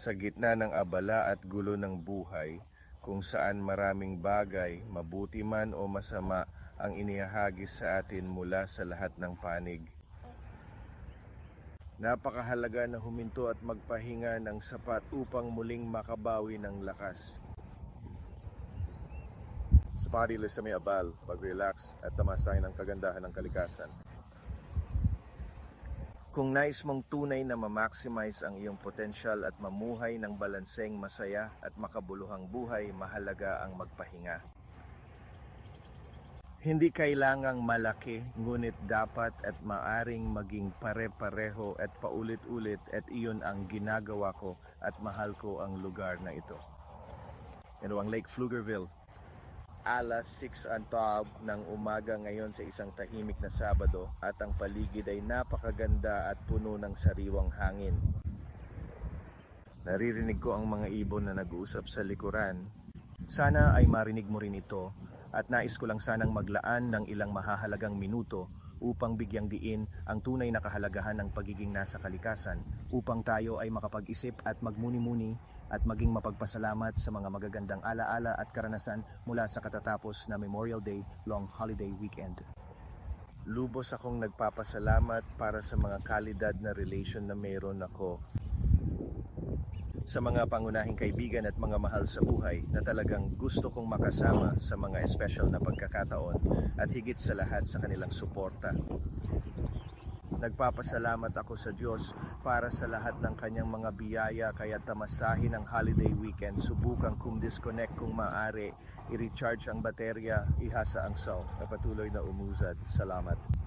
Sa gitna ng abala at gulo ng buhay, kung saan maraming bagay, mabuti man o masama, ang inihahagis sa atin mula sa lahat ng panig. Napakahalaga na huminto at magpahinga ng sapat upang muling makabawi ng lakas. Sa pagdilo sa may abal, pag-relax at tamasahin ang kagandahan ng kalikasan. Kung nais mong tunay na ma-maximize ang iyong potensyal at mamuhay ng balanseng masaya at makabuluhang buhay, mahalaga ang magpahinga. Hindi kailangang malaki, ngunit dapat at maaring maging pare-pareho at paulit-ulit at iyon ang ginagawa ko at mahal ko ang lugar na ito. Ito ang Lake Pflugerville. Alas 6 antab ng umaga ngayon sa isang tahimik na Sabado at ang paligid ay napakaganda at puno ng sariwang hangin. Naririnig ko ang mga ibon na nag-uusap sa likuran. Sana ay marinig mo rin ito at nais ko lang sanang maglaan ng ilang mahahalagang minuto upang bigyang diin ang tunay na kahalagahan ng pagiging nasa kalikasan upang tayo ay makapag-isip at magmuni-muni at maging mapagpasalamat sa mga magagandang alaala at karanasan mula sa katatapos na Memorial Day Long Holiday Weekend. Lubos akong nagpapasalamat para sa mga kalidad na relation na mayroon ako sa mga pangunahing kaibigan at mga mahal sa buhay na talagang gusto kong makasama sa mga espesyal na pagkakataon at higit sa lahat sa kanilang suporta. Nagpapasalamat ako sa Diyos para sa lahat ng kanyang mga biyaya kaya tamasahin ang holiday weekend, subukan kung disconnect kung maaari, i-recharge ang baterya, ihasa ang soul na patuloy na umusad. Salamat.